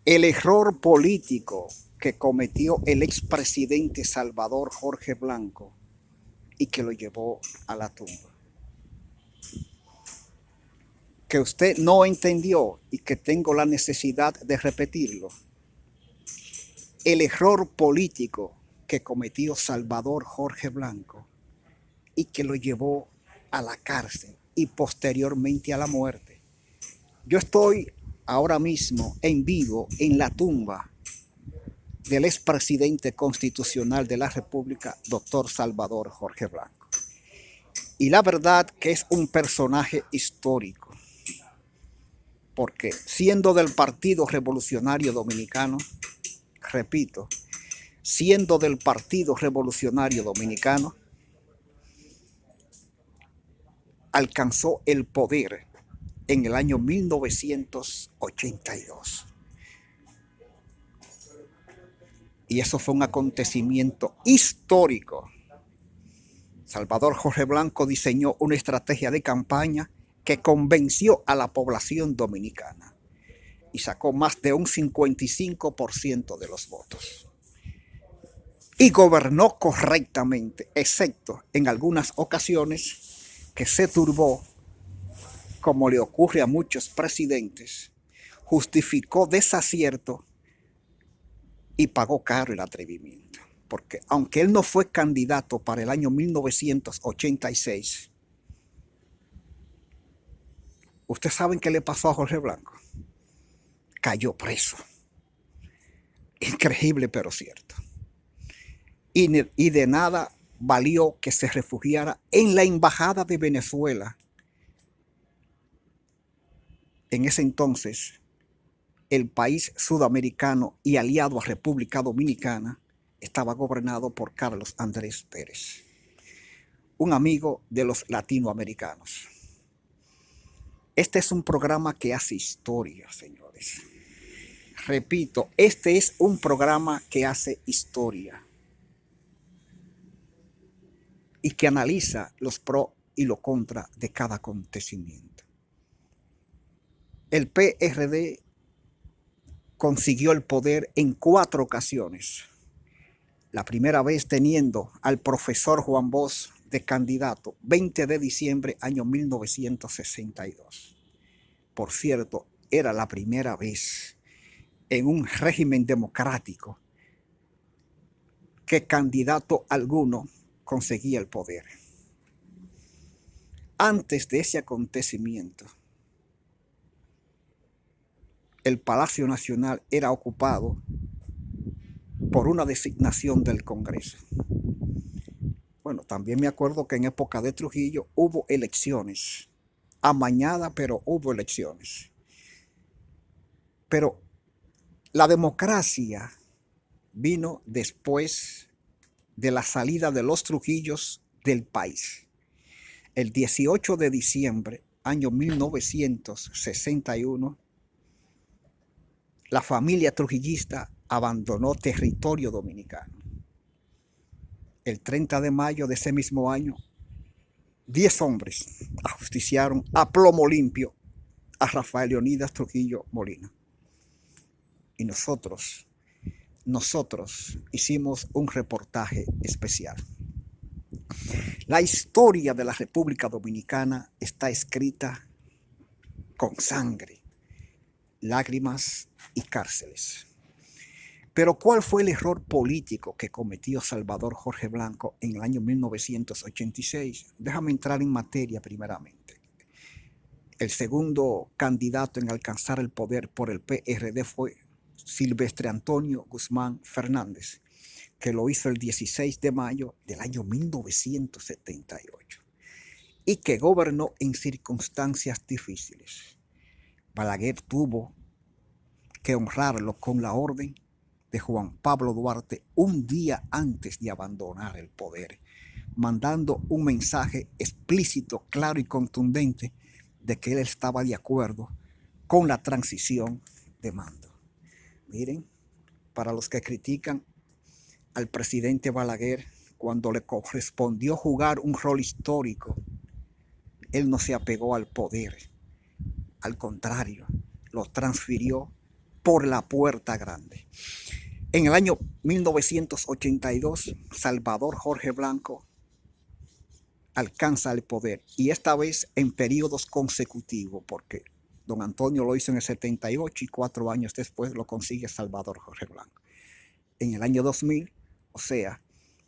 El error político que cometió el expresidente Salvador Jorge Blanco y que lo llevó a la tumba. Que usted no entendió y que tengo la necesidad de repetirlo. El error político que cometió Salvador Jorge Blanco y que lo llevó a la cárcel y posteriormente a la muerte. Yo estoy ahora mismo en vivo en la tumba del expresidente constitucional de la República, doctor Salvador Jorge Blanco. Y la verdad que es un personaje histórico, porque siendo del Partido Revolucionario Dominicano, repito, siendo del Partido Revolucionario Dominicano, alcanzó el poder en el año 1982. Y eso fue un acontecimiento histórico. Salvador Jorge Blanco diseñó una estrategia de campaña que convenció a la población dominicana y sacó más de un 55% de los votos. Y gobernó correctamente, excepto en algunas ocasiones que se turbó, como le ocurre a muchos presidentes, justificó desacierto y pagó caro el atrevimiento. Porque aunque él no fue candidato para el año 1986, ¿ustedes saben qué le pasó a Jorge Blanco? Cayó preso. Increíble, pero cierto. Y de nada valió que se refugiara en la embajada de Venezuela. En ese entonces, el país sudamericano y aliado a República Dominicana estaba gobernado por Carlos Andrés Pérez, un amigo de los latinoamericanos. Este es un programa que hace historia, señores. Repito, este es un programa que hace historia y que analiza los pros y los contras de cada acontecimiento. El PRD consiguió el poder en 4 ocasiones. La primera vez teniendo al profesor Juan Bosch de candidato, 20 de diciembre año 1962. Por cierto, era la primera vez en un régimen democrático que candidato alguno conseguía el poder. Antes de ese acontecimiento, el Palacio Nacional era ocupado por una designación del Congreso. Bueno, también me acuerdo que en época de Trujillo hubo elecciones, amañada, pero hubo elecciones. Pero la democracia vino después de la salida de los Trujillos del país. El 18 de diciembre, año 1961, la familia trujillista abandonó territorio dominicano. El 30 de mayo de ese mismo año, 10 hombres ajusticiaron a plomo limpio a Rafael Leonidas Trujillo Molina. Y nosotros hicimos un reportaje especial. La historia de la República Dominicana está escrita con sangre, lágrimas y cárceles. Pero ¿cuál fue el error político que cometió Salvador Jorge Blanco en el año 1986? Déjame entrar en materia primeramente. El segundo candidato en alcanzar el poder por el PRD fue Silvestre Antonio Guzmán Fernández, que lo hizo el 16 de mayo del año 1978 y que gobernó en circunstancias difíciles. Balaguer tuvo que honrarlo con la orden de Juan Pablo Duarte un día antes de abandonar el poder, mandando un mensaje explícito, claro y contundente de que él estaba de acuerdo con la transición de mando. Miren, para los que critican al presidente Balaguer, cuando le correspondió jugar un rol histórico, él no se apegó al poder, al contrario, lo transfirió por la puerta grande. En el año 1982, Salvador Jorge Blanco alcanza el poder, y esta vez en periodos consecutivos, porque don Antonio lo hizo en el 78 y 4 años después lo consigue Salvador Jorge Blanco. En el año 2000, o sea,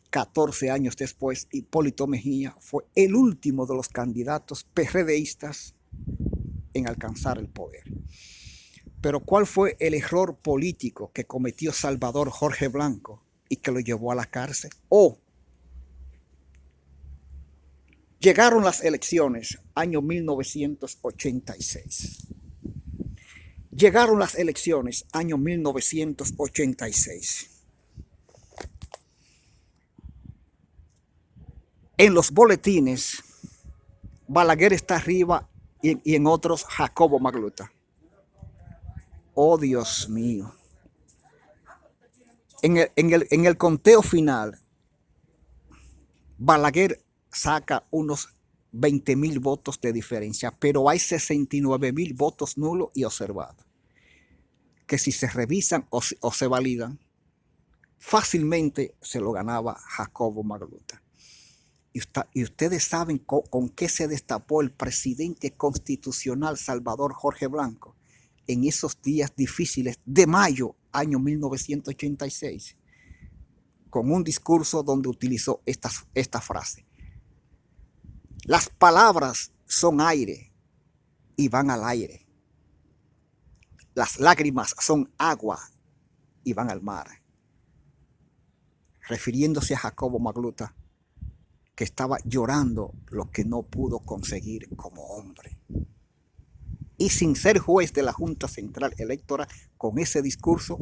14 años después, Hipólito Mejía fue el último de los candidatos PRDistas en alcanzar el poder. Pero ¿cuál fue el error político que cometió Salvador Jorge Blanco y que lo llevó a la cárcel? Llegaron las elecciones, año 1986. Llegaron las elecciones, año 1986. En los boletines, Balaguer está arriba y en otros Jacobo Magluta. Oh, Dios mío. En el conteo final, Balaguer saca unos 20,000 votos de diferencia, pero hay 69,000 votos nulos y observados, que si se revisan o se validan, fácilmente se lo ganaba Jacobo Magluta. Y ustedes saben con qué se destapó el presidente constitucional Salvador Jorge Blanco en esos días difíciles de mayo, año 1986, con un discurso donde utilizó esta frase: las palabras son aire y van al aire. Las lágrimas son agua y van al mar. Refiriéndose a Jacobo Magluta, que estaba llorando lo que no pudo conseguir como hombre. Y sin ser juez de la Junta Central Electoral, con ese discurso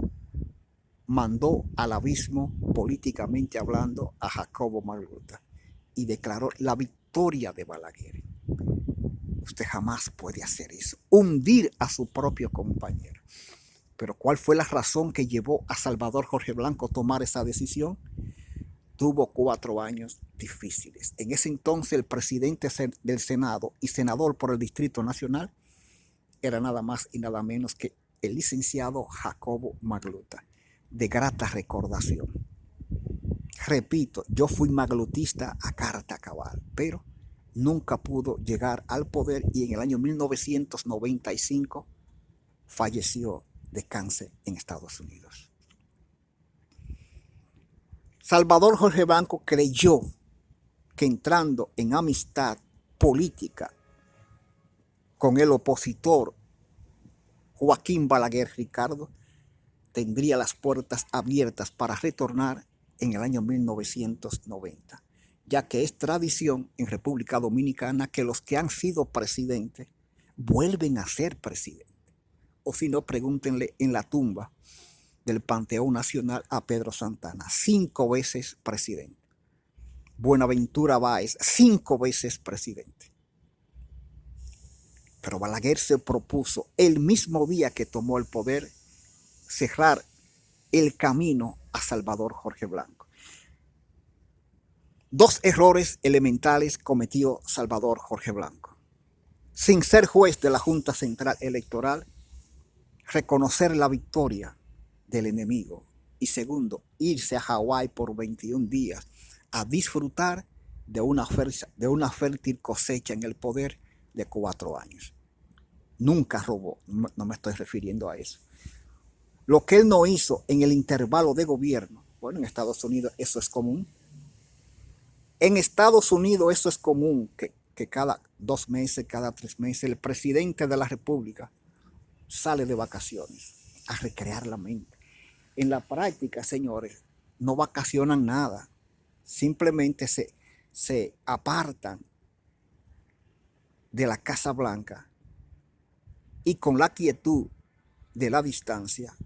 mandó al abismo, políticamente hablando, a Jacobo Magluta y declaró la victoria de Balaguer. Usted jamás puede hacer eso, hundir a su propio compañero. Pero ¿cuál fue la razón que llevó a Salvador Jorge Blanco a tomar esa decisión? Tuvo 4 años difíciles. En ese entonces el presidente del Senado y senador por el Distrito Nacional era nada más y nada menos que el licenciado Jacobo Magluta, de grata recordación. Repito, yo fui maglutista a carta cabal, pero nunca pudo llegar al poder y en el año 1995 falleció de cáncer en Estados Unidos. Salvador Jorge Blanco creyó que entrando en amistad política con el opositor Joaquín Balaguer Ricardo, tendría las puertas abiertas para retornar en el año 1990, ya que es tradición en República Dominicana que los que han sido presidentes vuelven a ser presidentes. O si no, pregúntenle en la tumba del Panteón Nacional a Pedro Santana, 5 veces presidente. Buenaventura Báez, 5 veces presidente. Pero Balaguer se propuso el mismo día que tomó el poder cerrar el camino a Salvador Jorge Blanco. 2 errores elementales cometió Salvador Jorge Blanco. Sin ser juez de la Junta Central Electoral, reconocer la victoria del enemigo. Y segundo, irse a Hawái por 21 días a disfrutar de una fértil cosecha en el poder de 4 años. Nunca robó, no me estoy refiriendo a eso. Lo que él no hizo en el intervalo de gobierno, bueno, en Estados Unidos eso es común. En Estados Unidos eso es común, que cada 2 meses, cada 3 meses, el presidente de la República sale de vacaciones a recrear la mente. En la práctica, señores, no vacacionan nada. Simplemente se apartan de la Casa Blanca y con la quietud de la distancia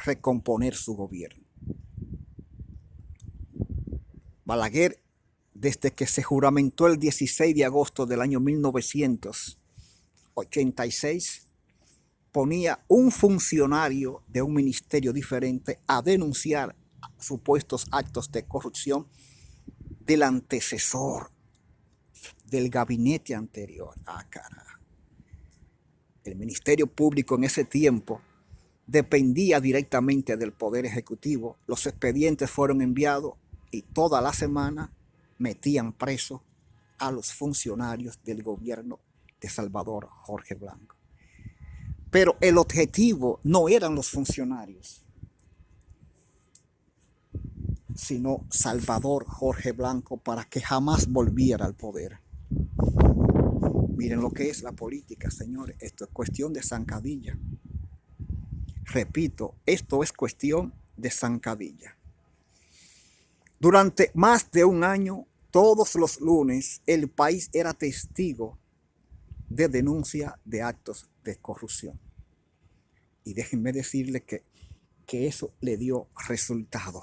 recomponer su gobierno. Balaguer, desde que se juramentó el 16 de agosto del año 1986, ponía un funcionario de un ministerio diferente a denunciar supuestos actos de corrupción del antecesor, del gabinete anterior. Ah, carajo. El Ministerio Público en ese tiempo dependía directamente del Poder Ejecutivo. Los expedientes fueron enviados y toda la semana metían preso a los funcionarios del gobierno de Salvador Jorge Blanco. Pero el objetivo no eran los funcionarios, sino Salvador Jorge Blanco, para que jamás volviera al poder. Miren lo que es la política, señores. Esto es cuestión de zancadilla. Repito, esto es cuestión de zancadilla. Durante más de un año, todos los lunes, el país era testigo de denuncia de actos de corrupción. Y déjenme decirles que eso le dio resultado,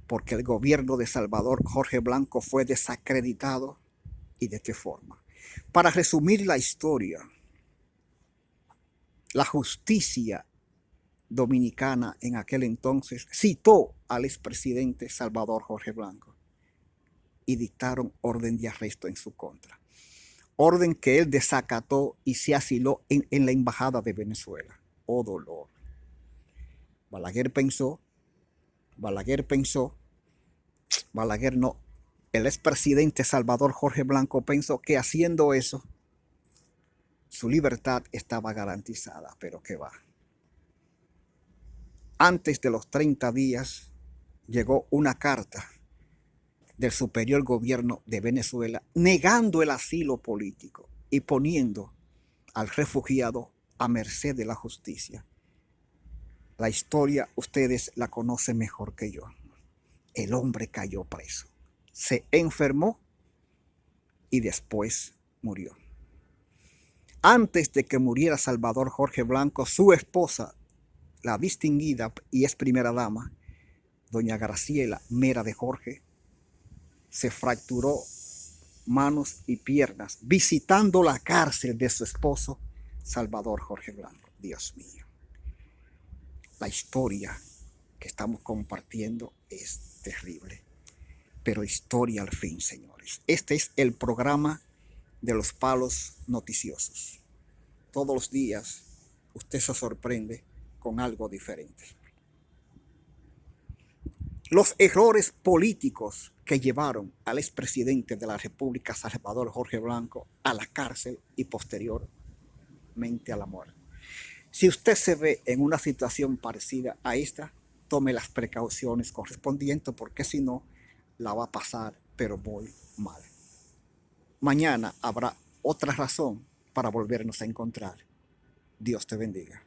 porque el gobierno de Salvador Jorge Blanco fue desacreditado. ¿Y de qué forma? Para resumir la historia, la justicia dominicana en aquel entonces citó al expresidente Salvador Jorge Blanco y dictaron orden de arresto en su contra. Orden que él desacató y se asiló en la embajada de Venezuela. ¡Oh, dolor! Balaguer no, el expresidente Salvador Jorge Blanco pensó que haciendo eso su libertad estaba garantizada, pero qué va. Antes de los 30 días llegó una carta del superior gobierno de Venezuela negando el asilo político y poniendo al refugiado a merced de la justicia. La historia ustedes la conocen mejor que yo. El hombre cayó preso, se enfermó y después murió. Antes de que muriera Salvador Jorge Blanco, su esposa, la distinguida y ex primera dama, doña Graciela Mera de Jorge, se fracturó manos y piernas visitando la cárcel de su esposo Salvador Jorge Blanco. Dios mío. La historia que estamos compartiendo es terrible, pero historia al fin, señores. Este es el programa de los palos noticiosos. Todos los días usted se sorprende con algo diferente. Los errores políticos que llevaron al expresidente de la República, Salvador Jorge Blanco, a la cárcel y posteriormente a la muerte. Si usted se ve en una situación parecida a esta, tome las precauciones correspondientes, porque si no, la va a pasar, pero muy mal. Mañana habrá otra razón para volvernos a encontrar. Dios te bendiga.